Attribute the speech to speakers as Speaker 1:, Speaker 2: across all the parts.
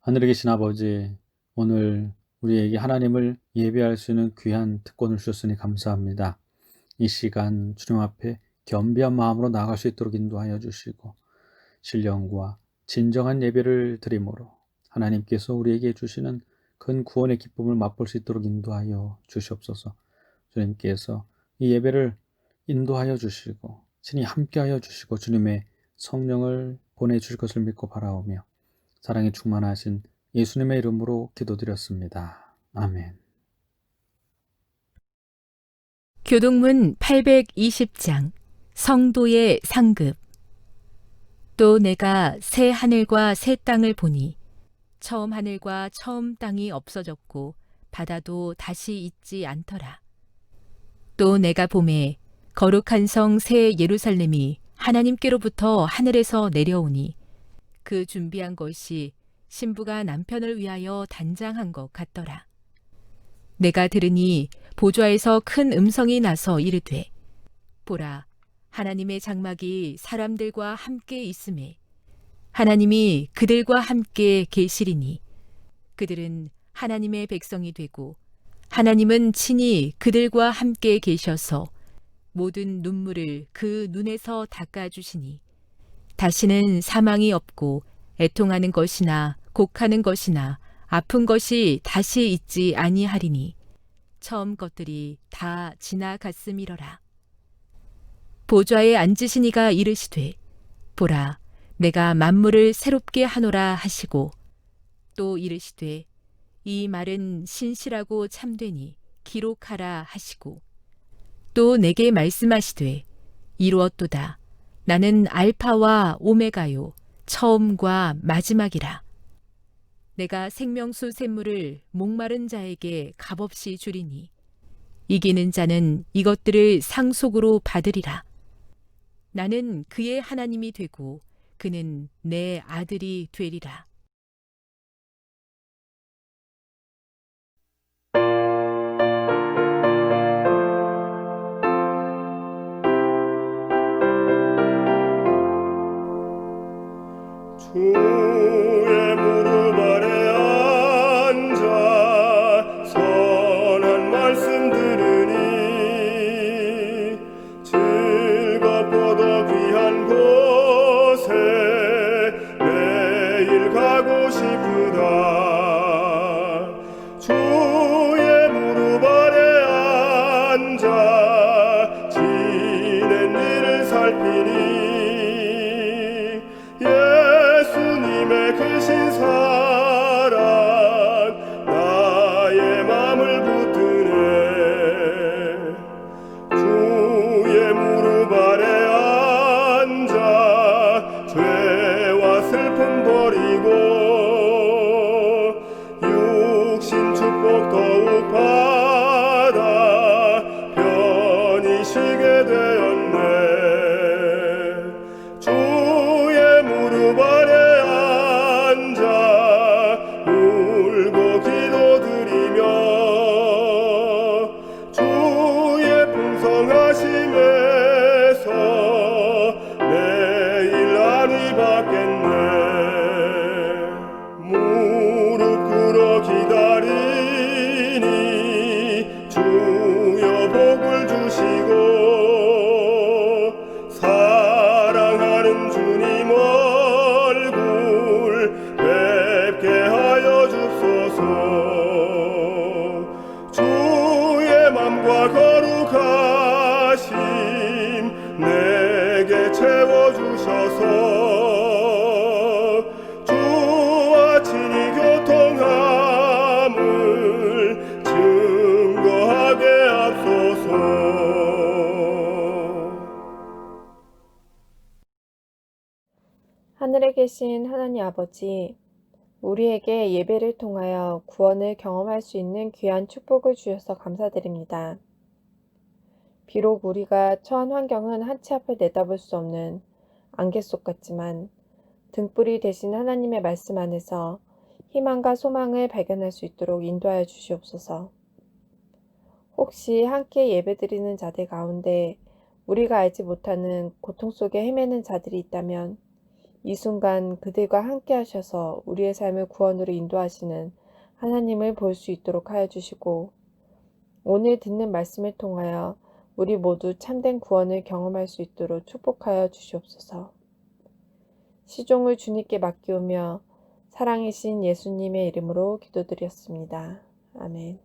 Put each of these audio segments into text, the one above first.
Speaker 1: 하늘에 계신 아버지, 오늘 우리에게 하나님을 예배할 수 있는 귀한 특권을 주셨으니 감사합니다. 이 시간 주님 앞에 겸비한 마음으로 나아갈 수 있도록 인도하여 주시고, 신령과 진정한 예배를 드림으로 하나님께서 우리에게 주시는 큰 구원의 기쁨을 맛볼 수 있도록 인도하여 주시옵소서. 주님께서 이 예배를 인도하여 주시고 친히 함께하여 주시고 주님의 성령을 보내주실 것을 믿고 바라오며 사랑에 충만하신 예수님의 이름으로 기도드렸습니다. 아멘.
Speaker 2: 교동문 820장 성도의 상급. 또 내가 새 하늘과 새 땅을 보니 처음 하늘과 처음 땅이 없어졌고 바다도 다시 있지 않더라. 또 내가 보매 거룩한 성 새 예루살렘이 하나님께로부터 하늘에서 내려오니 그 준비한 것이 신부가 남편을 위하여 단장한 것 같더라. 내가 들으니 보좌에서 큰 음성이 나서 이르되, 보라, 하나님의 장막이 사람들과 함께 있음에 하나님이 그들과 함께 계시리니 그들은 하나님의 백성이 되고 하나님은 친히 그들과 함께 계셔서 모든 눈물을 그 눈에서 닦아주시니 다시는 사망이 없고 애통하는 것이나 곡하는 것이나 아픈 것이 다시 있지 아니하리니 처음 것들이 다 지나갔음이러라. 보좌에 앉으신 이가 이르시되, 보라, 내가 만물을 새롭게 하노라 하시고 또 이르시되, 이 말은 신실하고 참되니 기록하라 하시고 또 내게 말씀하시되, 이루었도다. 나는 알파와 오메가요 처음과 마지막이라. 내가 생명수 샘물을 목마른 자에게 값없이 주리니 이기는 자는 이것들을 상속으로 받으리라. 나는 그의 하나님이 되고 그는 내 아들이 되리라.
Speaker 3: 주의 무릎 아래 앉아 선한 말씀 들으니 즐겁고도 귀한 곳에 매일 가고 싶으다. 주의 무릎 아래 앉아 지낸 일을 살피니 예수님의 크신 사랑 나의 맘을 붙드네. 주의 무릎 아래 앉아 죄와 슬픔 버리고 육신 축복 더욱 받아 편히 쉬게 되었네. 주의 무릎 아래 앉아 울고 기도드리며 주의 풍성하심에서 매일 안위 받겠네. 무릎 꿇어 기다리니 주여 복을 주시고 사랑하는 주님 얼굴 뵙게 하여 줍소서. 주의 맘과 거룩하심 내게 채워주셔서 주와 친히 교통함을 증거하게 하소서.
Speaker 4: 하늘에 계신 하나님 아버지, 우리에게 예배를 통하여 구원을 경험할 수 있는 귀한 축복을 주셔서 감사드립니다. 비록 우리가 처한 환경은 한치 앞을 내다볼 수 없는 안개 속 같지만 등불이 되신 하나님의 말씀 안에서 희망과 소망을 발견할 수 있도록 인도하여 주시옵소서. 혹시 함께 예배드리는 자들 가운데 우리가 알지 못하는 고통 속에 헤매는 자들이 있다면 이 순간 그들과 함께 하셔서 우리의 삶을 구원으로 인도하시는 하나님을 볼 수 있도록 하여 주시고, 오늘 듣는 말씀을 통하여 우리 모두 참된 구원을 경험할 수 있도록 축복하여 주시옵소서. 시종을 주님께 맡기오며 사랑이신 예수님의 이름으로 기도드렸습니다. 아멘.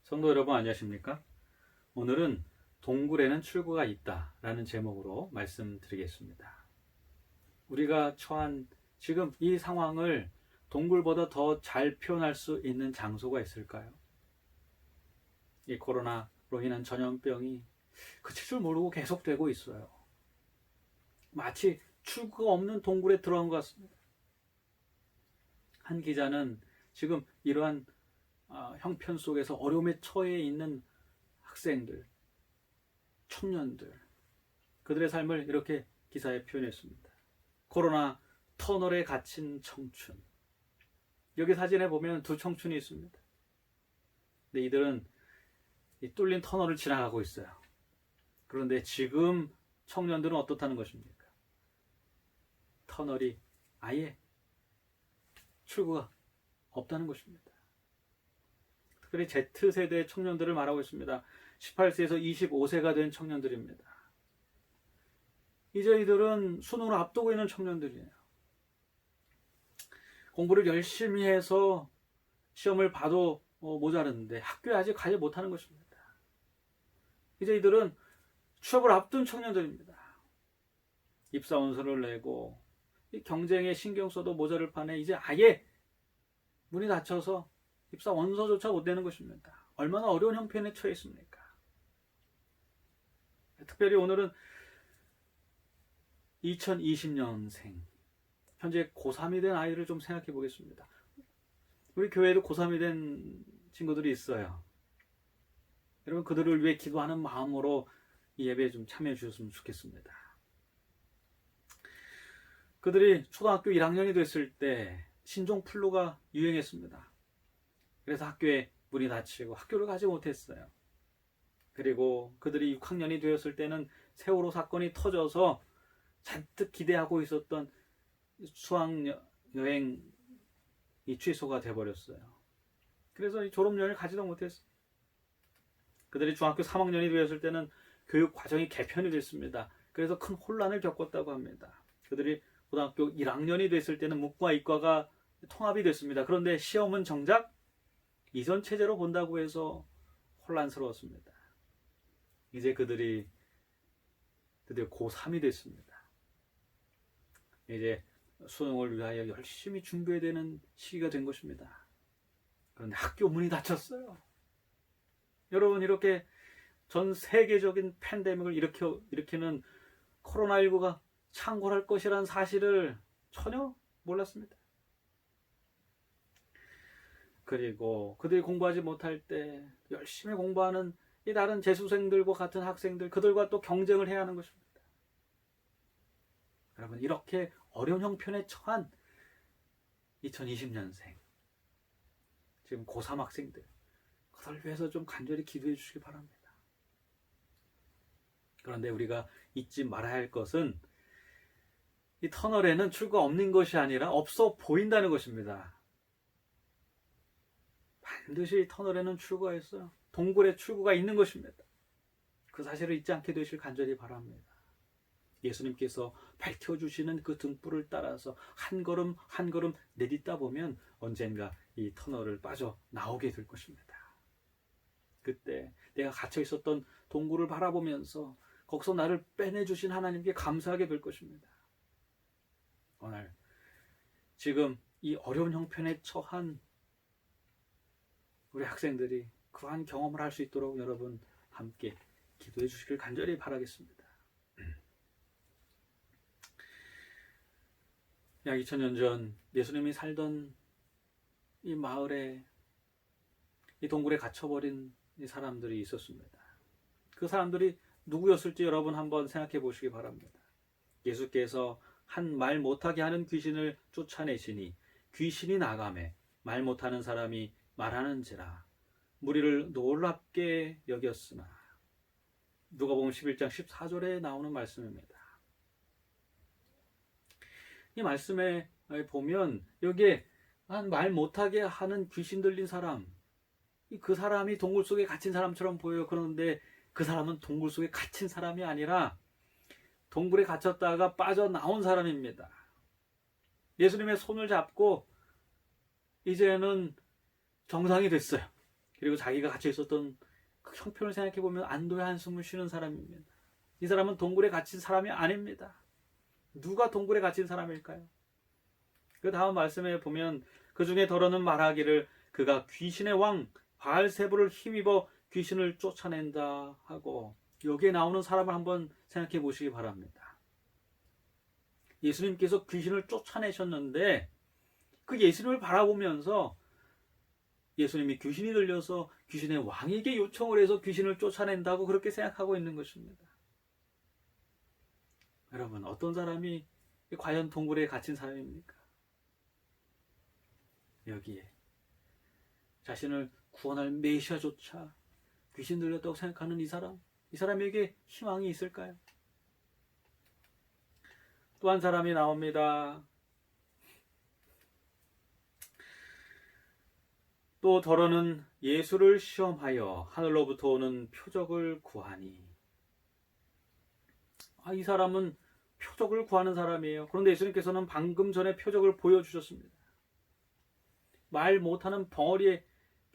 Speaker 1: 성도 여러분 안녕하십니까? 오늘은 동굴에는 출구가 있다라는 제목으로 말씀드리겠습니다. 우리가 처한 지금 이 상황을 동굴보다 더 잘 표현할 수 있는 장소가 있을까요? 이 코로나로 인한 전염병이 그칠 줄 모르고 계속되고 있어요. 마치 출구가 없는 동굴에 들어간 것 같습니다. 한 기자는 지금 이러한 형편 속에서 어려움에 처해 있는 학생들, 청년들, 그들의 삶을 이렇게 기사에 표현했습니다. 코로나 터널에 갇힌 청춘. 여기 사진에 보면 두 청춘이 있습니다. 근데 이들은 이 뚫린 터널을 지나가고 있어요. 그런데 지금 청년들은 어떻다는 것입니까? 터널이 아예 출구가 없다는 것입니다. 특별히 Z세대 청년들을 말하고 있습니다. 18세에서 25세가 된 청년들입니다. 이제 이들은 수능을 앞두고 있는 청년들이에요. 공부를 열심히 해서 시험을 봐도 모자랐는데 학교에 아직 가지 못하는 것입니다. 이제 이들은 취업을 앞둔 청년들입니다. 입사 원서를 내고 이 경쟁에 신경 써도 모자를 판에 이제 아예 문이 닫혀서 입사 원서조차 못 내는 것입니다. 얼마나 어려운 형편에 처해 있습니까? 특별히 오늘은 2020년생 현재 고3이 된 아이를 좀 생각해 보겠습니다. 우리 교회에도 고3이 된 친구들이 있어요. 여러분 그들을 위해 기도하는 마음으로 이 예배에 좀 참여해 주셨으면 좋겠습니다. 그들이 초등학교 1학년이 됐을 때 신종플루가 유행했습니다. 그래서 학교에 문이 닫히고 학교를 가지 못했어요. 그리고 그들이 6학년이 되었을 때는 세월호 사건이 터져서 잔뜩 기대하고 있었던 수학여행이 취소가 돼버렸어요. 그래서 이 졸업여행을 가지도 못했어요. 그들이 중학교 3학년이 되었을 때는 교육 과정이 개편이 됐습니다. 그래서 큰 혼란을 겪었다고 합니다. 그들이 고등학교 1학년이 됐을 때는 문과 이과가 통합이 됐습니다. 그런데 시험은 정작 이전 체제로 본다고 해서 혼란스러웠습니다. 이제 그들이 드디어 고3이 됐습니다. 이제 수능을 위하여 열심히 준비해야 되는 시기가 된 것입니다. 그런데 학교 문이 닫혔어요. 여러분 이렇게 전 세계적인 팬데믹을 일으키는 코로나19가 창궐할 것이라는 사실을 전혀 몰랐습니다. 그리고 그들이 공부하지 못할 때 열심히 공부하는 이 다른 재수생들과 같은 학생들, 그들과 또 경쟁을 해야 하는 것입니다. 여러분 이렇게 어려운 형편에 처한 2020년생 지금 고3 학생들 그들 위해서 좀 간절히 기도해 주시기 바랍니다. 그런데 우리가 잊지 말아야 할 것은 이 터널에는 출구가 없는 것이 아니라 없어 보인다는 것입니다. 반드시 터널에는 출구가 있어요. 동굴에 출구가 있는 것입니다. 그 사실을 잊지 않게 되시길 간절히 바랍니다. 예수님께서 밝혀주시는 그 등불을 따라서 한 걸음 한 걸음 내딛다 보면 언젠가 이 터널을 빠져나오게 될 것입니다. 그때 내가 갇혀 있었던 동굴을 바라보면서 거기서 나를 빼내주신 하나님께 감사하게 될 것입니다. 오늘 지금 이 어려운 형편에 처한 우리 학생들이 그러한 경험을 할 수 있도록 여러분 함께 기도해 주시길 간절히 바라겠습니다. 약 2000년 전 예수님이 살던 이 마을에 이 동굴에 갇혀버린 이 사람들이 있었습니다. 그 사람들이 누구였을지 여러분 한번 생각해 보시기 바랍니다. 예수께서 한 말 못하게 하는 귀신을 쫓아내시니 귀신이 나가매 말 못하는 사람이 말하는지라 무리를 놀랍게 여겼으나 누가복음 11장 14절에 나오는 말씀입니다. 이 말씀에 보면 여기에 한 말 못하게 하는 귀신 들린 사람, 그 사람이 동굴 속에 갇힌 사람처럼 보여요. 그런데 그 사람은 동굴 속에 갇힌 사람이 아니라 동굴에 갇혔다가 빠져나온 사람입니다. 예수님의 손을 잡고 이제는 정상이 됐어요. 그리고 자기가 갇혀 있었던 그 형편을 생각해 보면 안도의 한숨을 쉬는 사람입니다. 이 사람은 동굴에 갇힌 사람이 아닙니다. 누가 동굴에 갇힌 사람일까요? 그 다음 말씀에 보면 그 중에 더러는 말하기를 그가 귀신의 왕 바알세불을 힘입어 귀신을 쫓아낸다 하고, 여기에 나오는 사람을 한번 생각해 보시기 바랍니다. 예수님께서 귀신을 쫓아내셨는데 그 예수님을 바라보면서 예수님이 귀신이 들려서 귀신의 왕에게 요청을 해서 귀신을 쫓아낸다고 그렇게 생각하고 있는 것입니다. 여러분, 어떤 사람이 과연 동굴에 갇힌 사람입니까? 여기에 자신을 구원할 메시아조차 귀신 들렸다고 생각하는 이 사람에게 희망이 있을까요? 또 한 사람이 나옵니다. 또 더러는 예수를 시험하여 하늘로부터 오는 표적을 구하니. 이 사람은 표적을 구하는 사람이에요. 그런데 예수님께서는 방금 전에 표적을 보여주셨습니다. 말 못하는 벙어리에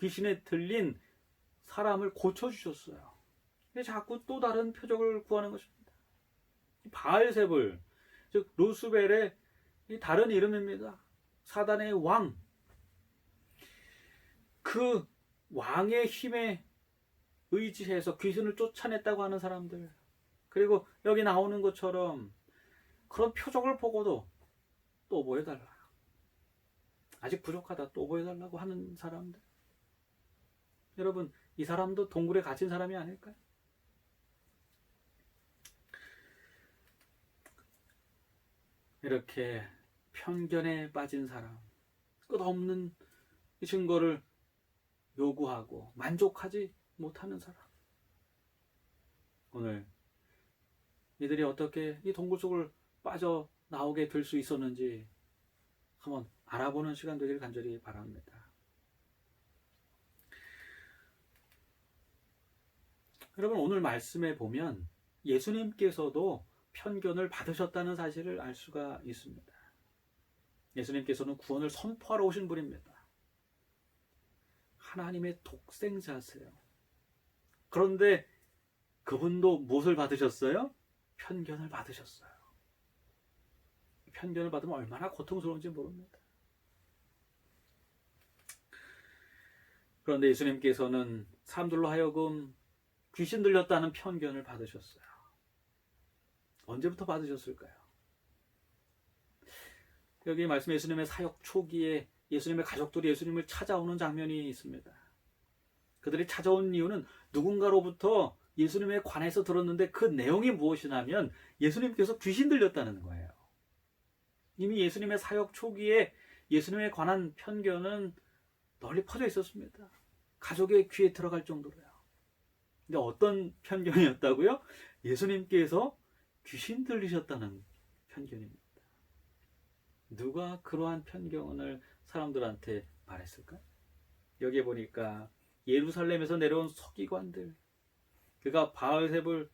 Speaker 1: 귀신에 들린 사람을 고쳐주셨어요. 근데 자꾸 또 다른 표적을 구하는 것입니다. 바알세불, 즉 루스벨의 이 다른 이름입니다. 사단의 왕. 그 왕의 힘에 의지해서 귀신을 쫓아냈다고 하는 사람들. 그리고 여기 나오는 것처럼 그런 표적을 보고도 또 보여달라. 아직 부족하다. 또 보여달라고 하는 사람들. 여러분, 이 사람도 동굴에 갇힌 사람이 아닐까요? 이렇게 편견에 빠진 사람, 끝없는 증거를 요구하고 만족하지 못하는 사람. 오늘 이들이 어떻게 이 동굴 속을 빠져나오게 될 수 있었는지 한번 알아보는 시간 되기를 간절히 바랍니다. 여러분, 오늘 말씀에 보면 예수님께서도 편견을 받으셨다는 사실을 알 수가 있습니다. 예수님께서는 구원을 선포하러 오신 분입니다. 하나님의 독생자세요. 그런데 그분도 무엇을 받으셨어요? 편견을 받으셨어요. 편견을 받으면 얼마나 고통스러운지 모릅니다. 그런데 예수님께서는 사람들로 하여금 귀신 들렸다는 편견을 받으셨어요. 언제부터 받으셨을까요? 여기 말씀 예수님의 사역 초기에 예수님의 가족들이 예수님을 찾아오는 장면이 있습니다. 그들이 찾아온 이유는 누군가로부터 예수님에 관해서 들었는데 그 내용이 무엇이냐면 예수님께서 귀신 들렸다는 거예요. 이미 예수님의 사역 초기에 예수님에 관한 편견은 널리 퍼져 있었습니다. 가족의 귀에 들어갈 정도로요. 근데 어떤 편견이었다고요? 예수님께서 귀신 들리셨다는 편견입니다. 누가 그러한 편견을 사람들한테 말했을까요? 여기에 보니까 예루살렘에서 내려온 서기관들, 그가 바알세불,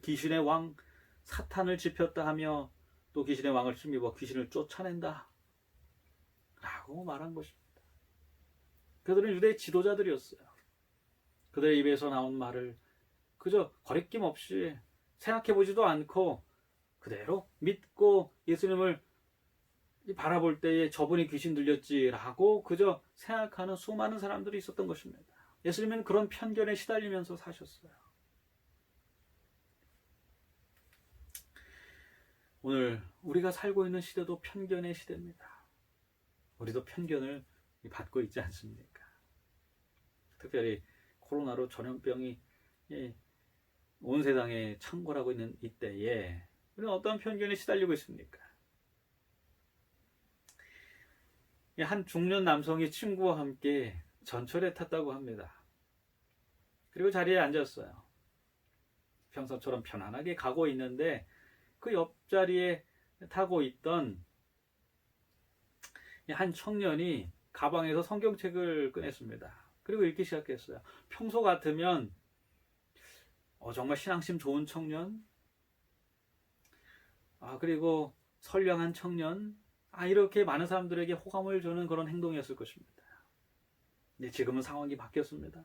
Speaker 1: 귀신의 왕 사탄을 짚혔다 하며 또 귀신의 왕을 힘입어 귀신을 쫓아낸다 라고 말한 것입니다. 그들은 유대의 지도자들이었어요. 그들의 입에서 나온 말을 그저 거리낌 없이 생각해보지도 않고 그대로 믿고 예수님을 바라볼 때에 저분이 귀신 들렸지라고 그저 생각하는 수많은 사람들이 있었던 것입니다. 예수님은 그런 편견에 시달리면서 사셨어요. 오늘 우리가 살고 있는 시대도 편견의 시대입니다. 우리도 편견을 받고 있지 않습니까? 특별히 코로나로 전염병이 온 세상에 창궐하고 있는 이때에 우리는 어떤 편견에 시달리고 있습니까? 한 중년 남성이 친구와 함께 전철에 탔다고 합니다. 그리고 자리에 앉았어요. 평소처럼 편안하게 가고 있는데 그 옆자리에 타고 있던 한 청년이 가방에서 성경책을 꺼냈습니다. 그리고 읽기 시작했어요. 평소 같으면 정말 신앙심 좋은 청년, 그리고 선량한 청년, 이렇게 많은 사람들에게 호감을 주는 그런 행동이었을 것입니다. 근데 지금은 상황이 바뀌었습니다.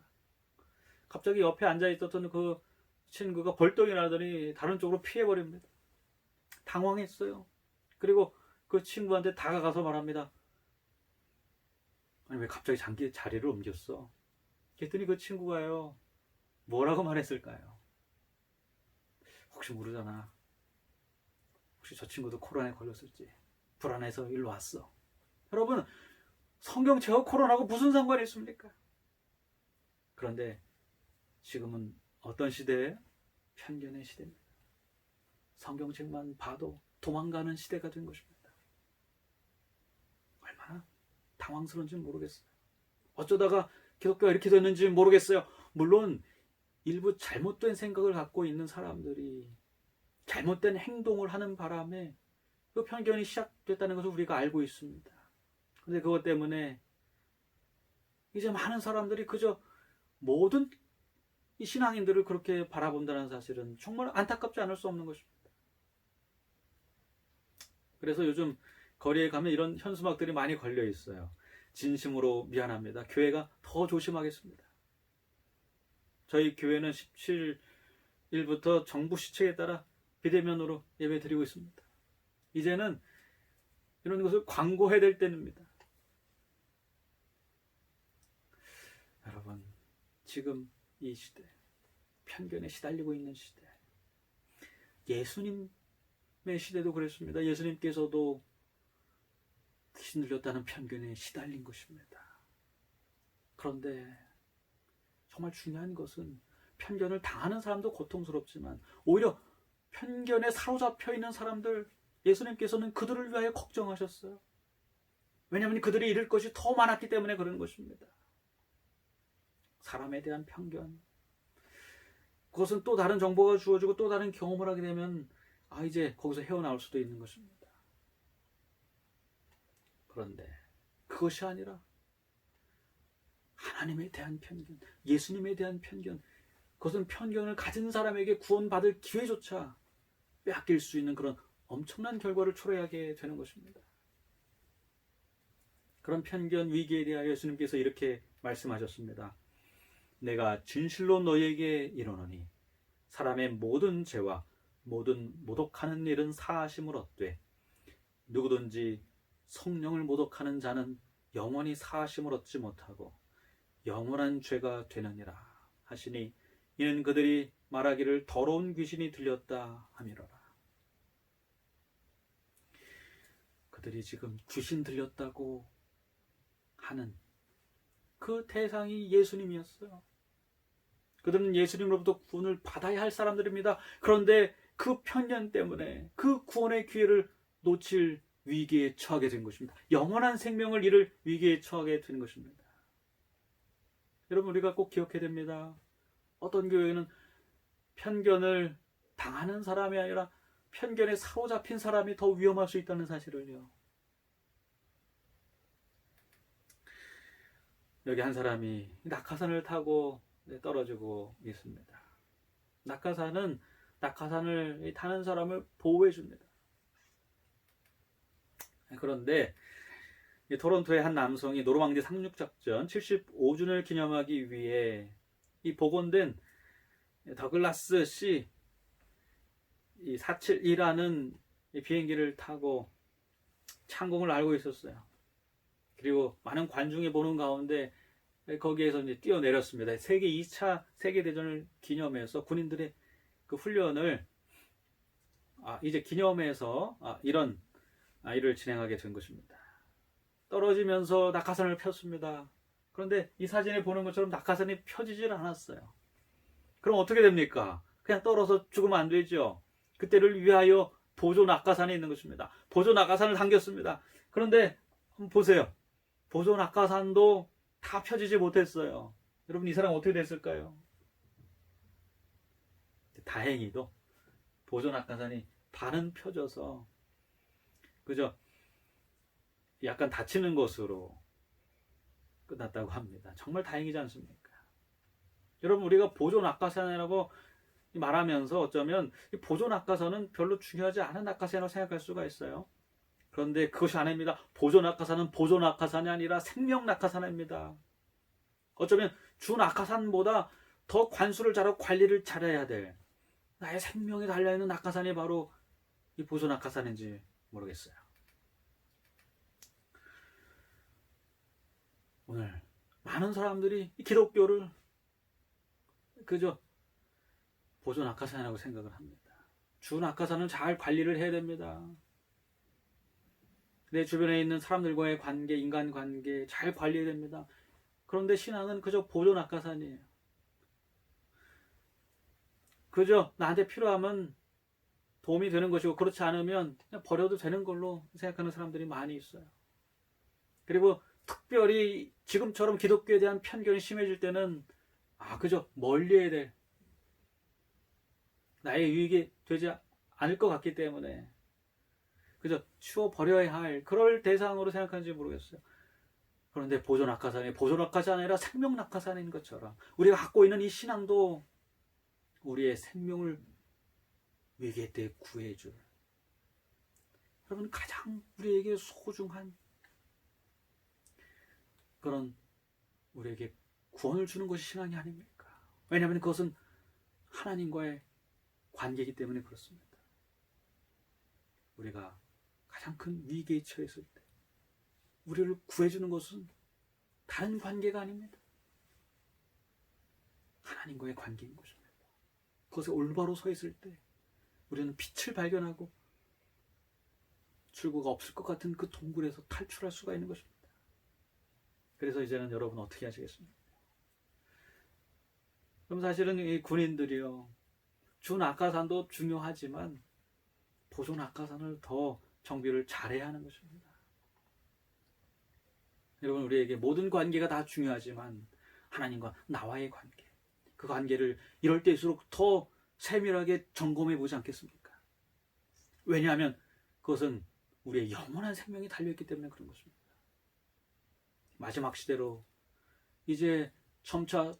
Speaker 1: 갑자기 옆에 앉아있었던 그 친구가 벌떡 일어나더니 다른 쪽으로 피해버립니다. 당황했어요. 그리고 그 친구한테 다가가서 말합니다. 아니 왜 갑자기 자리를 옮겼어? 그랬더니 그 친구가요, 뭐라고 말했을까요? 혹시 모르잖아. 혹시 저 친구도 코로나에 걸렸을지 불안해서 일로 왔어. 여러분, 성경책하고 코로나하고 무슨 상관이 있습니까? 그런데 지금은 어떤 시대예요? 편견의 시대입니다. 성경책만 봐도 도망가는 시대가 된 것입니다. 얼마나 당황스러운지 모르겠어요. 어쩌다가 기독교가 이렇게 됐는지 모르겠어요. 물론 일부 잘못된 생각을 갖고 있는 사람들이 잘못된 행동을 하는 바람에 그 편견이 시작됐다는 것을 우리가 알고 있습니다. 그런데 그것 때문에 이제 많은 사람들이 그저 모든 이 신앙인들을 그렇게 바라본다는 사실은 정말 안타깝지 않을 수 없는 것입니다. 그래서 요즘 거리에 가면 이런 현수막들이 많이 걸려 있어요. 진심으로 미안합니다. 교회가 더 조심하겠습니다. 저희 교회는 17일부터 정부 시책에 따라 비대면으로 예배 드리고 있습니다. 이제는 이런 것을 광고해야 될 때입니다. 여러분, 지금 이 시대, 편견에 시달리고 있는 시대, 예수님의 시대도 그랬습니다. 예수님께서도 귀신 들렸다는 편견에 시달린 것입니다. 그런데 정말 중요한 것은 편견을 당하는 사람도 고통스럽지만 오히려 편견에 사로잡혀 있는 사람들, 예수님께서는 그들을 위하여 걱정하셨어요. 왜냐하면 그들이 잃을 것이 더 많았기 때문에 그런 것입니다. 사람에 대한 편견, 그것은 또 다른 정보가 주어지고 또 다른 경험을 하게 되면 이제 거기서 헤어나올 수도 있는 것입니다. 그런데 그것이 아니라 하나님에 대한 편견, 예수님에 대한 편견, 그것은 편견을 가진 사람에게 구원받을 기회조차 빼앗길 수 있는 그런 엄청난 결과를 초래하게 되는 것입니다. 그런 편견 위기에 대하여 예수님께서 이렇게 말씀하셨습니다. 내가 진실로 너희에게 이르노니 사람의 모든 죄와 모든 모독하는 일은 사하심을 얻되 누구든지 성령을 모독하는 자는 영원히 사하심을 얻지 못하고 영원한 죄가 되느니라 하시니 이는 그들이 말하기를 더러운 귀신이 들렸다 함이로라. 그들이 지금 귀신 들렸다고 하는 그 대상이 예수님이었어요. 그들은 예수님으로부터 구원을 받아야 할 사람들입니다. 그런데 그 편견 때문에 그 구원의 기회를 놓칠 위기에 처하게 된 것입니다. 영원한 생명을 잃을 위기에 처하게 된 것입니다. 여러분, 우리가 꼭 기억해야 됩니다. 어떤 교회는 편견을 당하는 사람이 아니라 편견에 사로잡힌 사람이 더 위험할 수 있다는 사실을요. 여기 한 사람이 낙하산을 타고 떨어지고 있습니다. 낙하산을 타는 사람을 보호해 줍니다. 그런데 토론토의 한 남성이 노르망디 상륙작전 75주년을 기념하기 위해 이 복원된 더글라스 C 472라는 비행기를 타고 창공을 날고 있었어요. 그리고 많은 관중이 보는 가운데 거기에서 이제 뛰어내렸습니다. 세계 2차 세계대전을 기념해서 군인들의 그 훈련을 이제 기념해서 이런 일을 진행하게 된 것입니다. 떨어지면서 낙하산을 폈습니다. 그런데 이 사진에 보는 것처럼 낙하산이 펴지질 않았어요. 그럼 어떻게 됩니까? 그냥 떨어져 죽으면 안 되죠. 그때를 위하여 보조 낙하산이 있는 것입니다. 보조 낙하산을 당겼습니다. 그런데 한번 보세요. 보조 낙하산도 다 펴지지 못했어요. 여러분, 이 사람 어떻게 됐을까요? 다행히도 보조 낙하산이 반은 펴져서 그저 약간 다치는 것으로 끝났다고 합니다. 정말 다행이지 않습니까? 여러분, 우리가 보조 낙하산이라고 말하면서 어쩌면 이 보조 낙하산은 별로 중요하지 않은 낙하산이라고 생각할 수가 있어요. 그런데 그것이 아닙니다. 보조 낙하산은 보조 낙하산이 아니라 생명 낙하산입니다. 어쩌면 주 낙하산보다 더 관수를 잘하고 관리를 잘해야 될 나의 생명이 달려있는 낙하산이 바로 이 보조 낙하산인지 모르겠어요. 오늘 많은 사람들이 이 기독교를 그저 보조 낙하산이라고 생각을 합니다. 주 낙하산은 잘 관리를 해야 됩니다. 내 주변에 있는 사람들과의 관계, 인간관계 잘 관리해야 됩니다. 그런데 신앙은 그저 보조 낙하산이에요. 그저 나한테 필요하면 도움이 되는 것이고 그렇지 않으면 그냥 버려도 되는 걸로 생각하는 사람들이 많이 있어요. 그리고 특별히 지금처럼 기독교에 대한 편견이 심해질 때는 그저 멀리해야 될 나의 유익이 되지 않을 것 같기 때문에 그저 치워버려야 할 그럴 대상으로 생각하는지 모르겠어요. 그런데 보조 낙하산이 보조 낙하산이 아니라 생명 낙하산인 것처럼 우리가 갖고 있는 이 신앙도 우리의 생명을 위기 때 구해줄 여러분 가장 우리에게 소중한 그런 우리에게 구원을 주는 것이 신앙이 아닙니까? 왜냐하면 그것은 하나님과의 관계이기 때문에 그렇습니다. 우리가 가장 큰 위기에 처했을 때 우리를 구해주는 것은 다른 관계가 아닙니다. 하나님과의 관계인 것입니다. 그것에 올바로 서 있을 때 우리는 빛을 발견하고 출구가 없을 것 같은 그 동굴에서 탈출할 수가 있는 것입니다. 그래서 이제는 여러분 어떻게 하시겠습니까? 그럼 사실은 이 군인들이요, 준악하산도 중요하지만 보존악하산을 더 정비를 잘해야 하는 것입니다. 여러분, 우리에게 모든 관계가 다 중요하지만 하나님과 나와의 관계, 그 관계를 이럴 때일수록 더 세밀하게 점검해 보지 않겠습니까? 왜냐하면 그것은 우리의 영원한 생명이 달려있기 때문에 그런 것입니다. 마지막 시대로 이제 점차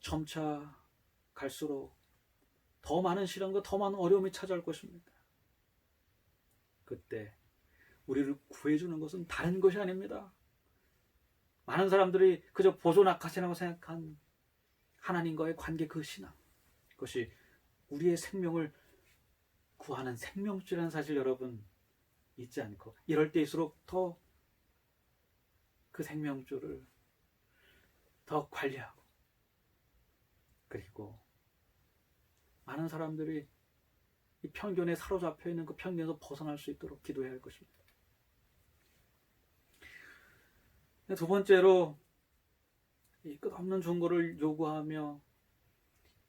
Speaker 1: 갈수록 더 많은 시련과 더 많은 어려움이 찾아올 것입니다. 그때 우리를 구해주는 것은 다른 것이 아닙니다. 많은 사람들이 그저 보존악하시라고 생각한 하나님과의 관계, 그 신앙, 그것이 우리의 생명을 구하는 생명줄이라는 사실 여러분 잊지 않고, 이럴 때일수록 더 그 생명줄을 더 관리하고, 그리고 많은 사람들이 이 편견에 사로잡혀 있는 그 편견에서 벗어날 수 있도록 기도해야 할 것입니다. 두 번째로, 이 끝없는 중고를 요구하며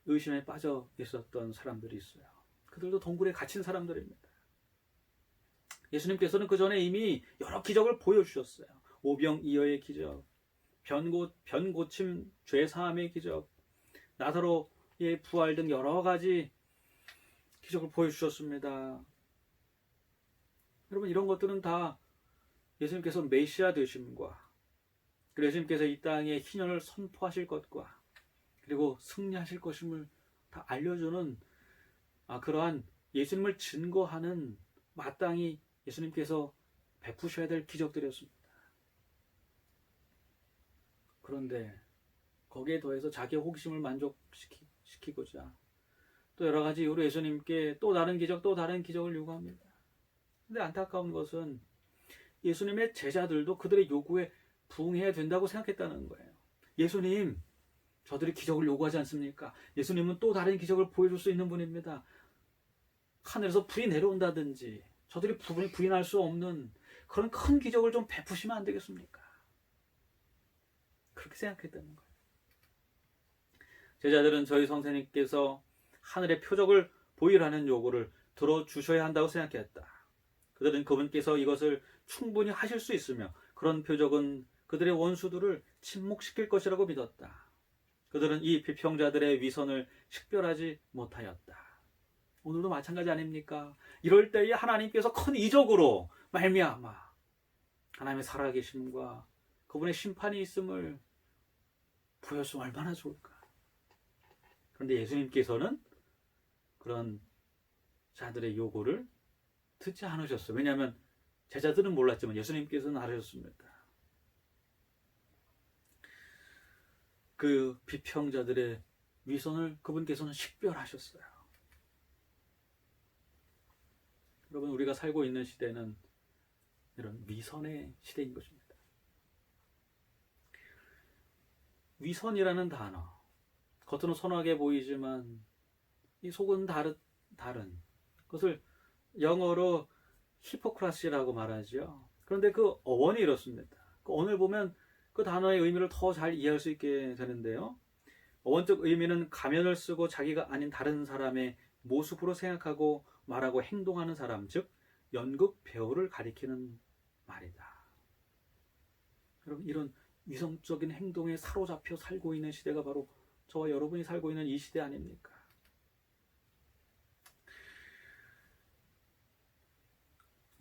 Speaker 1: 의심에 빠져 있었던 사람들이 있어요. 그들도 동굴에 갇힌 사람들입니다. 예수님께서는 그 전에 이미 여러 기적을 보여주셨어요. 오병이어의 기적, 변고침 죄사함의 기적, 나사로의 부활 등 여러 가지 기적을 보여주셨습니다. 여러분, 이런 것들은 다 예수님께서 메시아 되심과, 그리고 예수님께서 이 땅에 희년을 선포하실 것과, 그리고 승리하실 것임을 다 알려주는 그러한 예수님을 증거하는 마땅히 예수님께서 베푸셔야 될 기적들이었습니다. 그런데 거기에 더해서 자기의 호기심을 만족시키고자 또 여러 가지 이유로 예수님께 또 다른 기적을 요구합니다. 근데 안타까운 것은 예수님의 제자들도 그들의 요구에 부응해야 된다고 생각했다는 거예요. 예수님, 저들이 기적을 요구하지 않습니까? 예수님은 또 다른 기적을 보여줄 수 있는 분입니다. 하늘에서 불이 내려온다든지 저들이 부인할 수 없는 그런 큰 기적을 좀 베푸시면 안 되겠습니까? 그렇게 생각했다는 거예요. 제자들은 저희 선생님께서 하늘의 표적을 보이라는 요구를 들어주셔야 한다고 생각했다. 그들은 그분께서 이것을 충분히 하실 수 있으며 그런 표적은 그들의 원수들을 침묵시킬 것이라고 믿었다. 그들은 이 비평자들의 위선을 식별하지 못하였다. 오늘도 마찬가지 아닙니까? 이럴 때에 하나님께서 큰 이적으로 말미암아 하나님의 살아계심과 그분의 심판이 있음을 보였으면 얼마나 좋을까. 그런데 예수님께서는 그런 자들의 요구를 듣지 않으셨어요. 왜냐하면 제자들은 몰랐지만 예수님께서는 알으셨습니다. 그 비평자들의 위선을 그분께서는 식별하셨어요. 여러분, 우리가 살고 있는 시대는 이런 위선의 시대인 것입니다. 위선이라는 단어, 겉으로 선하게 보이지만 이 속은 다른 그것을 영어로 히포크라시라고 말하죠. 그런데 그 어원이 이렇습니다. 그 어원을 보면 그 단어의 의미를 더 잘 이해할 수 있게 되는데요. 어원적 의미는 가면을 쓰고 자기가 아닌 다른 사람의 모습으로 생각하고 말하고 행동하는 사람, 즉 연극 배우를 가리키는 말이다. 여러분, 이런 위선적인 행동에 사로잡혀 살고 있는 시대가 바로 저와 여러분이 살고 있는 이 시대 아닙니까?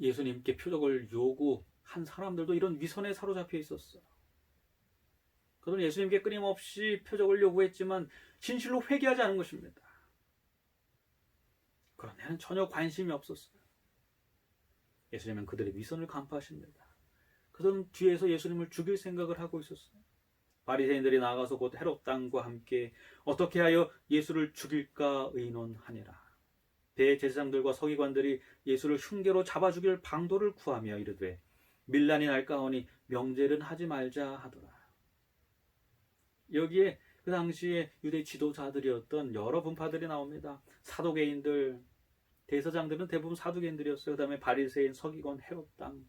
Speaker 1: 예수님께 표적을 요구한 사람들도 이런 위선에 사로잡혀 있었어요. 그들은 예수님께 끊임없이 표적을 요구했지만 진실로 회개하지 않은 것입니다. 그런 데는 전혀 관심이 없었어요. 예수님은 그들의 위선을 간파하십니다. 그들은 뒤에서 예수님을 죽일 생각을 하고 있었어요. 바리새인들이 나가서 곧 헤롯 당과 함께 어떻게 하여 예수를 죽일까 의논하니라. 대제사장들과 서기관들이 예수를 흉계로 잡아 죽일 방도를 구하며 이르되 밀란이 날까오니 명제는 하지 말자 하더라. 여기에 그 당시에 유대 지도자들이었던 여러 분파들이 나옵니다. 사도개인들, 대사장들은 대부분 사두개인들이었어요. 그 다음에 바리새인, 서기관, 헤롯당.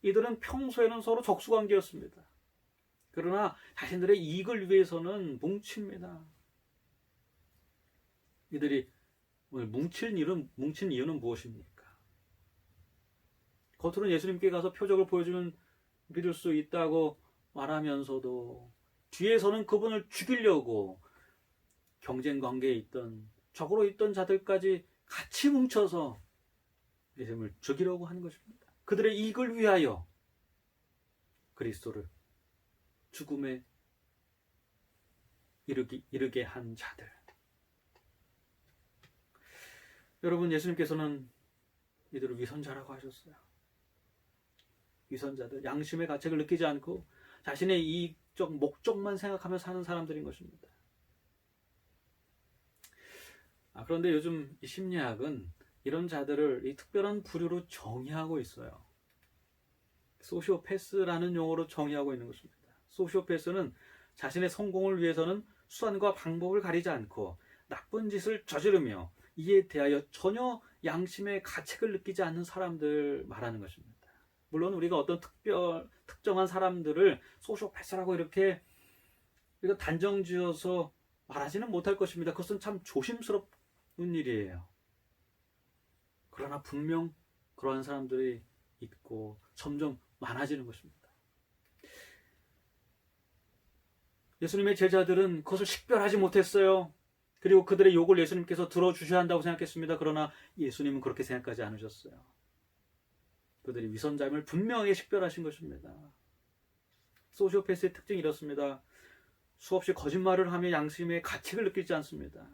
Speaker 1: 이들은 평소에는 서로 적수관계였습니다. 그러나 자신들의 이익을 위해서는 뭉칩니다. 이들이 오늘 뭉친 이유는 무엇입니까? 겉으로는 예수님께 가서 표적을 보여주면 믿을 수 있다고 말하면서도 뒤에서는 그분을 죽이려고 경쟁 관계에 있던 적으로 있던 자들까지 같이 뭉쳐서 예수님을 죽이려고 하는 것입니다. 그들의 이익을 위하여 그리스도를 죽음에 이르게 한 자들. 여러분, 예수님께서는 이들을 위선자라고 하셨어요. 위선자들, 양심의 가책을 느끼지 않고 자신의 이익적 목적만 생각하며 사는 사람들인 것입니다. 그런데 요즘 이 심리학은 이런 자들을 이 특별한 부류로 정의하고 있어요. 소시오패스라는 용어로 정의하고 있는 것입니다. 소시오패스는 자신의 성공을 위해서는 수단과 방법을 가리지 않고 나쁜 짓을 저지르며 이에 대하여 전혀 양심의 가책을 느끼지 않는 사람들 말하는 것입니다. 물론 우리가 어떤 특정한 사람들을 소시오패스라고 이렇게 우리가 단정지어서 말하지는 못할 것입니다. 그것은 참 조심스러운 일이에요. 그러나 분명 그러한 사람들이 있고 점점 많아지는 것입니다. 예수님의 제자들은 그것을 식별하지 못했어요. 그리고 그들의 욕을 예수님께서 들어주셔야 한다고 생각했습니다. 그러나 예수님은 그렇게 생각하지 않으셨어요. 그들이 위선자임을 분명하게 식별하신 것입니다. 소시오패스의 특징이 이렇습니다. 수없이 거짓말을 하며 양심의 가책을 느끼지 않습니다.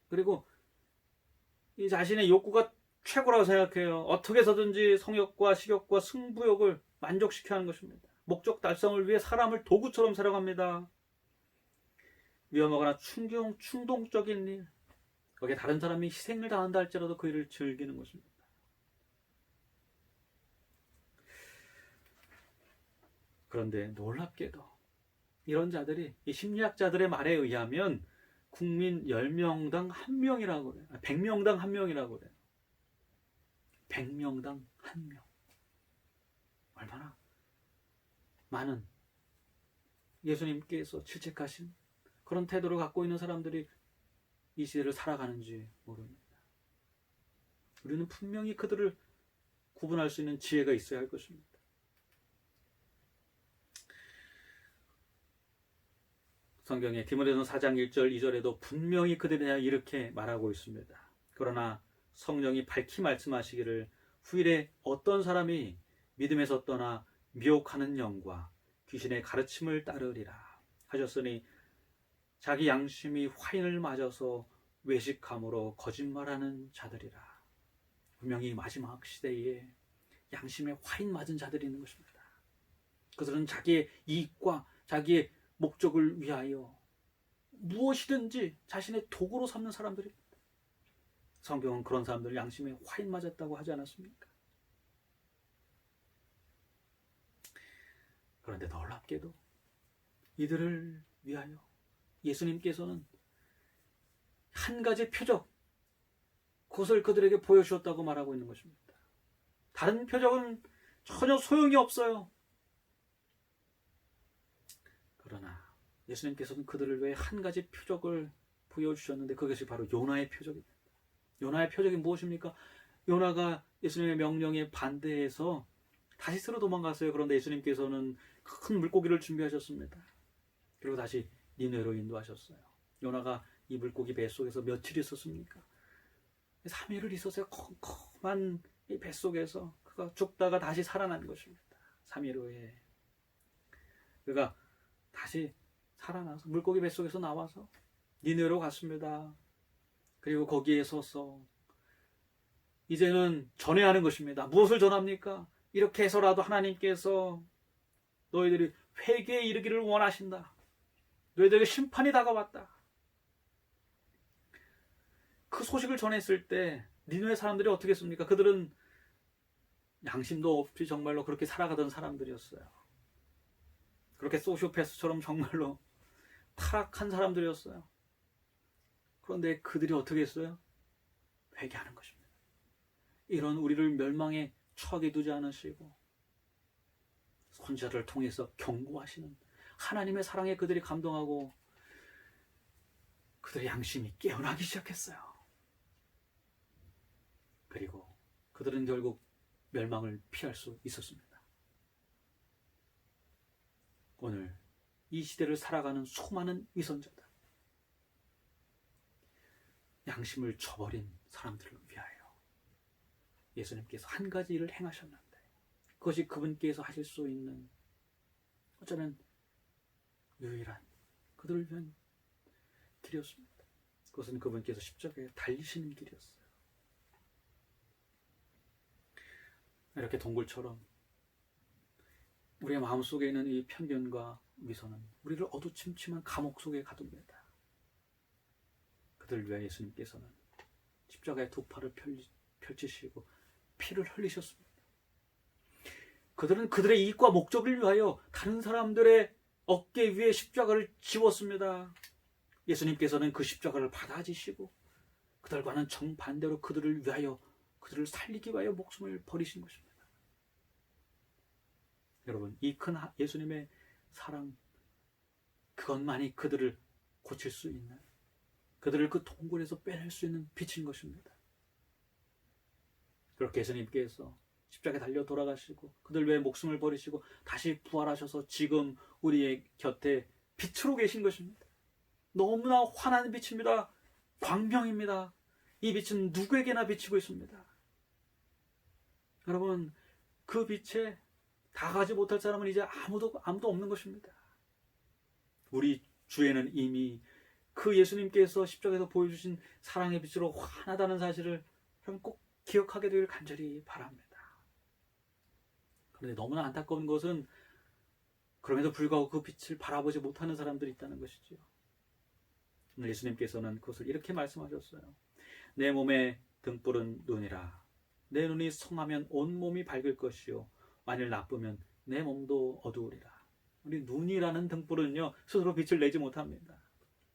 Speaker 1: 그리고 이 자신의 욕구가 최고라고 생각해요. 어떻게 해서든지 성욕과 식욕과 승부욕을 만족시켜야 하는 것입니다. 목적 달성을 위해 사람을 도구처럼 사용합니다. 위험하거나 충동적인 일, 거기에 다른 사람이 희생을 당한다 할지라도 그 일을 즐기는 것입니다. 그런데 놀랍게도 이런 자들이 이 심리학자들의 말에 의하면 국민 10명당 1명이라고 그래요. 100명당 1명이라고 그래요. 100명당 1명. 얼마나 많은 예수님께서 질책하신 그런 태도를 갖고 있는 사람들이 이 시대를 살아가는지 모릅니다. 우리는 분명히 그들을 구분할 수 있는 지혜가 있어야 할 것입니다. 성경에 디모데전서 4장 1절 2절에도 분명히 그들에 대해 이렇게 말하고 있습니다. 그러나 성령이 밝히 말씀하시기를 후일에 어떤 사람이 믿음에서 떠나 미혹하는 영과 귀신의 가르침을 따르리라 하셨으니 자기 양심이 화인을 맞아서 외식함으로 거짓말하는 자들이라. 분명히 마지막 시대에 양심에 화인 맞은 자들이 있는 것입니다. 그들은 자기의 이익과 자기의 목적을 위하여 무엇이든지 자신의 도구로 삼는 사람들입니다. 성경은 그런 사람들 양심에 화인 맞았다고 하지 않았습니까? 그런데 놀랍게도 이들을 위하여 예수님께서는 한 가지 표적, 그것을 그들에게 보여주셨다고 말하고 있는 것입니다. 다른 표적은 전혀 소용이 없어요. 그러나 예수님께서는 그들을 위해 한 가지 표적을 보여주셨는데 그것이 바로 요나의 표적입니다. 요나의 표적이 무엇입니까? 요나가 예수님의 명령에 반대해서 다시스로 도망갔어요. 그런데 예수님께서는 큰 물고기를 준비하셨습니다. 그리고 다시 니느웨로 인도하셨어요. 요나가 이 물고기 뱃속에서 며칠 있었습니까? 3일을 있었어요. 컴컴한 이 뱃속에서 그가 죽다가 다시 살아난 것입니다. 3일 후에 그가 다시 살아나서 물고기 뱃속에서 나와서 니느웨로 갔습니다. 그리고 거기에 서서 이제는 전해야 하는 것입니다. 무엇을 전합니까? 이렇게 해서라도 하나님께서 너희들이 회개에 이르기를 원하신다. 너희들에게 심판이 다가왔다. 그 소식을 전했을 때 니느웨 사람들이 어떻게 했습니까? 그들은 양심도 없이 정말로 그렇게 살아가던 사람들이었어요. 그렇게 소시오패스처럼 정말로 타락한 사람들이었어요. 그런데 그들이 어떻게 했어요? 회개하는 것입니다. 이런 우리를 멸망에 처하게 두지 않으시고 선지자를 통해서 경고하시는 하나님의 사랑에 그들이 감동하고 그들의 양심이 깨어나기 시작했어요. 그리고 그들은 결국 멸망을 피할 수 있었습니다. 오늘 이 시대를 살아가는 수많은 위선자들, 양심을 저버린 사람들을 위하여 예수님께서 한 가지 일을 행하셨는데 그것이 그분께서 하실 수 있는 어쩌면 유일한 그들을 위한 길이었습니다. 그것은 그분께서 십자가에 달리시는 길이었어요. 이렇게 동굴처럼 우리의 마음속에 있는 이 편견과 위선은 우리를 어두침침한 감옥 속에 가둡니다. 그들 위해 예수님께서는 십자가의 두 팔을 펼치시고 피를 흘리셨습니다. 그들은 그들의 이익과 목적을 위하여 다른 사람들의 어깨 위에 십자가를 지웠습니다. 예수님께서는 그 십자가를 받아지시고 그들과는 정반대로 그들을 위하여, 그들을 살리기 위하여 목숨을 버리신 것입니다. 여러분, 이 큰 예수님의 사랑, 그것만이 그들을 고칠 수 있는, 그들을 그 동굴에서 빼낼 수 있는 빛인 것입니다. 그렇게 예수님께서 십자가에 달려 돌아가시고 그들 위해 목숨을 버리시고 다시 부활하셔서 지금 우리의 곁에 빛으로 계신 것입니다. 너무나 환한 빛입니다. 광명입니다. 이 빛은 누구에게나 비치고 있습니다. 여러분, 그 빛에 다가가지 못할 사람은 이제 아무도 없는 것입니다. 우리 주에는 이미 그 예수님께서 십자가에서 보여주신 사랑의 빛으로 환하다는 사실을 여러분 꼭 기억하게 되길 간절히 바랍니다. 그런데 너무나 안타까운 것은 그럼에도 불구하고 그 빛을 바라보지 못하는 사람들이 있다는 것이지요. 오늘 예수님께서는 그것을 이렇게 말씀하셨어요. 내 몸의 등불은 눈이라. 내 눈이 성하면 온 몸이 밝을 것이요 만일 나쁘면 내 몸도 어두우리라. 우리 눈이라는 등불은요 스스로 빛을 내지 못합니다.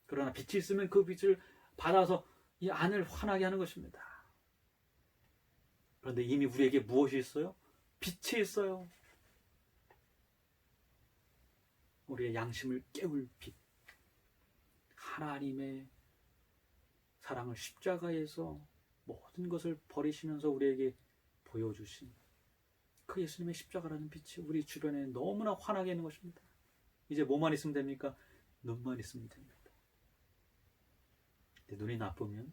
Speaker 1: 그러나 빛이 있으면 그 빛을 받아서 이 안을 환하게 하는 것입니다. 그런데 이미 우리에게 무엇이 있어요? 빛이 있어요. 우리의 양심을 깨울 빛, 하나님의 사랑을 십자가에서 모든 것을 버리시면서 우리에게 보여주신 그 예수님의 십자가라는 빛이 우리 주변에 너무나 환하게 있는 것입니다. 이제 뭐만 있으면 됩니까? 눈만 있으면 됩니다. 근데 눈이 나쁘면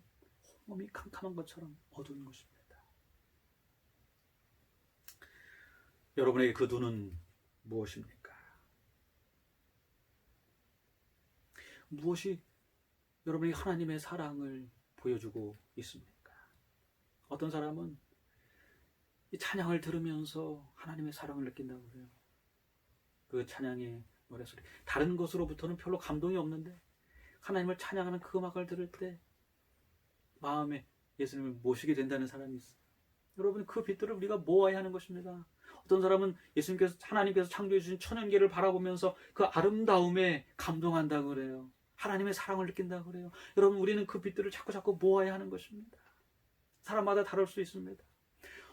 Speaker 1: 온몸이 캄캄한 것처럼 어두운 것입니다. 여러분에게 그 눈은 무엇입니까? 무엇이 여러분에게 하나님의 사랑을 보여주고 있습니까? 어떤 사람은 이 찬양을 들으면서 하나님의 사랑을 느낀다고 그래요. 그 찬양의 노래소리, 다른 것으로부터는 별로 감동이 없는데 하나님을 찬양하는 그 음악을 들을 때 마음에 예수님을 모시게 된다는 사람이 있어요. 여러분, 그 빛들을 우리가 모아야 하는 것입니다. 어떤 사람은 예수님께서, 하나님께서 창조해 주신 천연계를 바라보면서 그 아름다움에 감동한다고 그래요. 하나님의 사랑을 느낀다고 그래요. 여러분, 우리는 그 빛들을 자꾸 모아야 하는 것입니다. 사람마다 다를 수 있습니다.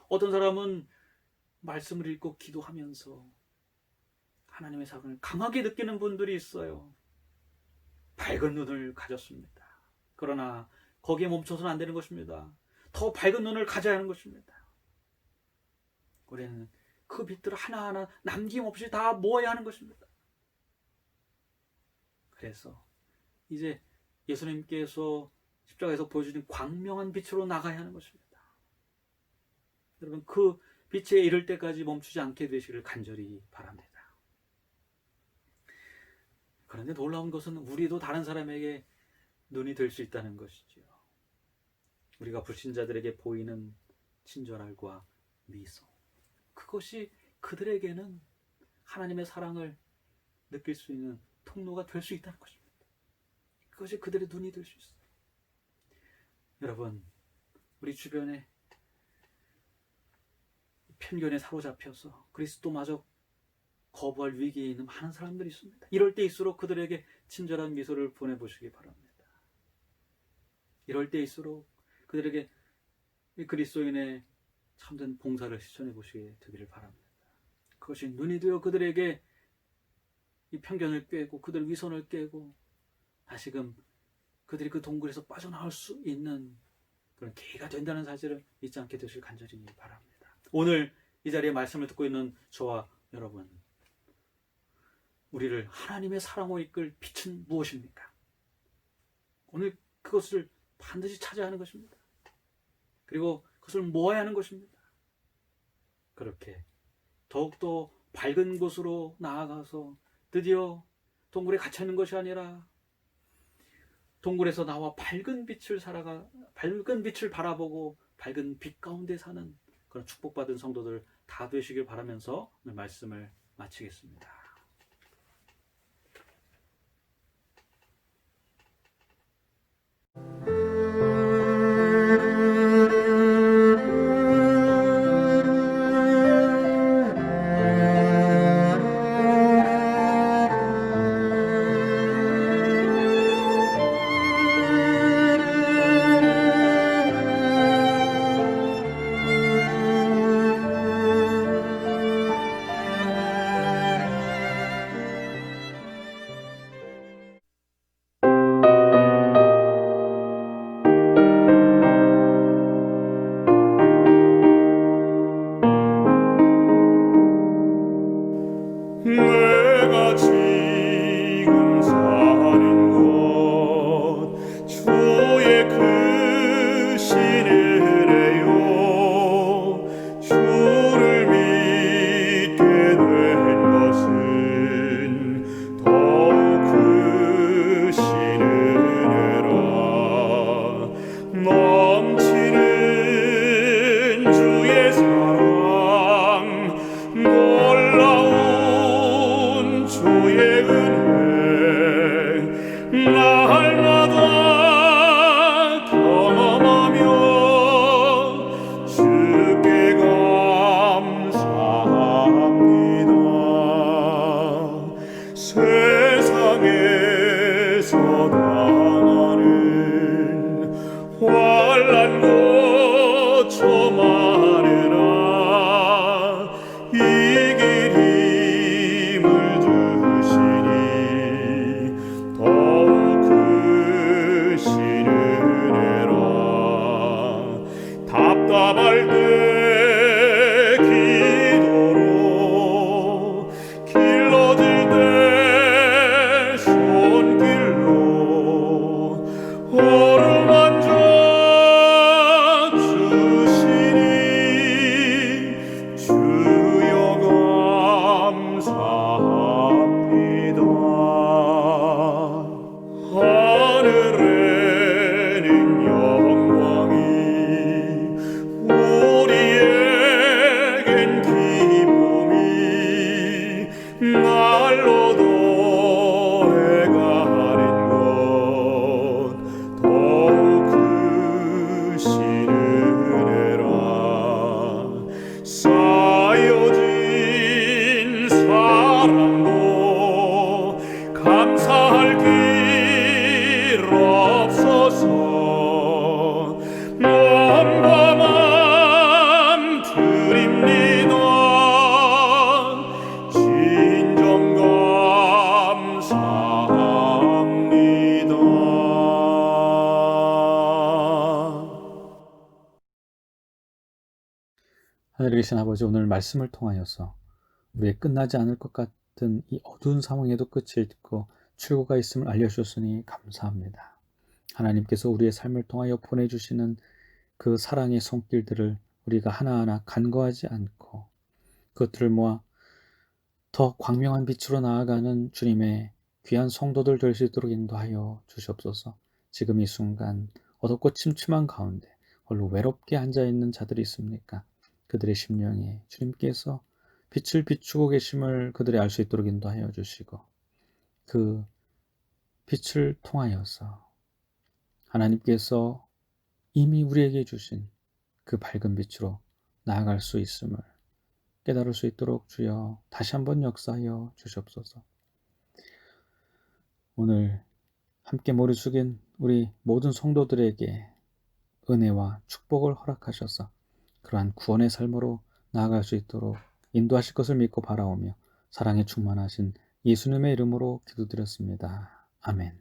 Speaker 1: 어떤 사람은 말씀을 읽고 기도하면서 하나님의 사랑을 강하게 느끼는 분들이 있어요. 밝은 눈을 가졌습니다. 그러나 거기에 멈춰서는 안 되는 것입니다. 더 밝은 눈을 가져야 하는 것입니다. 우리는 그 빛들을 하나하나 남김없이 다 모아야 하는 것입니다. 그래서 이제 예수님께서 십자가에서 보여주신 광명한 빛으로 나가야 하는 것입니다. 여러분, 그 빛에 이를 때까지 멈추지 않게 되시기를 간절히 바랍니다. 그런데 놀라운 것은 우리도 다른 사람에게 눈이 될 수 있다는 것이지요. 우리가 불신자들에게 보이는 친절함과 미소, 그것이 그들에게는 하나님의 사랑을 느낄 수 있는 통로가 될 수 있다는 것입니다. 그것이 그들의 눈이 될 수 있어요. 여러분, 우리 주변에 편견에 사로잡혀서 그리스도마저 거부할 위기에 있는 많은 사람들이 있습니다. 이럴 때일수록 그들에게 친절한 미소를 보내보시기 바랍니다. 이럴 때일수록 그들에게 그리스도인의 참된 봉사를 실천해 보시게 되기를 바랍니다. 그것이 눈이 되어 그들에게 이 편견을 깨고 그들 위선을 깨고 다시금 그들이 그 동굴에서 빠져나올 수 있는 그런 계기가 된다는 사실을 잊지 않게 되시길 간절히 바랍니다. 오늘 이 자리에 말씀을 듣고 있는 저와 여러분, 우리를 하나님의 사랑으로 이끌 빛은 무엇입니까? 오늘 그것을 반드시 찾아야 하는 것입니다. 그리고 그것을 모아야 하는 것입니다. 그렇게 더욱더 밝은 곳으로 나아가서 드디어 동굴에 갇혀 있는 것이 아니라 동굴에서 나와 밝은 빛을 바라보고 밝은 빛 가운데 사는 그런 축복받은 성도들 다 되시길 바라면서 오늘 말씀을 마치겠습니다.
Speaker 3: 내가 지금 사는 곳 주의 크신 은혜요 주를 믿게 된 것은 더욱 크신 은혜라 넘치는 주의 사랑 놀라운 주의 은혜 날마다 경험하며 주께 감사합니다. 세상에서 당하는 환난 고쳐 많으나 이길 힘을 주시니 더욱 크신 은혜라 답답할 때 기도로 길러질 때 손길로 어루만져 주시니 주여 감사합니다. 하늘에는 영광이 우리에겐 기쁨이 날로 더해가는 것 더욱 크신 은혜라 쌓여진 사랑도 감사할 길 없어서 몸과 맘 드립니다. 진정 감사합니다.
Speaker 1: 하늘에 계신 아버지, 오늘 말씀을 통하여서 우리의 끝나지 않을 것 같은 이 어두운 상황에도 끝이 있고 출구가 있음을 알려주셨으니 감사합니다. 하나님께서 우리의 삶을 통하여 보내주시는 그 사랑의 손길들을 우리가 하나하나 간과하지 않고 그것들을 모아 더 광명한 빛으로 나아가는 주님의 귀한 성도들 될 수 있도록 인도하여 주시옵소서. 지금 이 순간 어둡고 침침한 가운데 홀로 외롭게 앉아있는 자들이 있습니까? 그들의 심령에 주님께서 빛을 비추고 계심을 그들이 알 수 있도록 인도하여 주시고 그 빛을 통하여서 하나님께서 이미 우리에게 주신 그 밝은 빛으로 나아갈 수 있음을 깨달을 수 있도록 주여 다시 한번 역사하여 주시옵소서. 오늘 함께 머리 숙인 우리 모든 성도들에게 은혜와 축복을 허락하셔서 그러한 구원의 삶으로 나아갈 수 있도록 인도하실 것을 믿고 바라오며 사랑에 충만하신 예수님의 이름으로 기도드렸습니다. 아멘.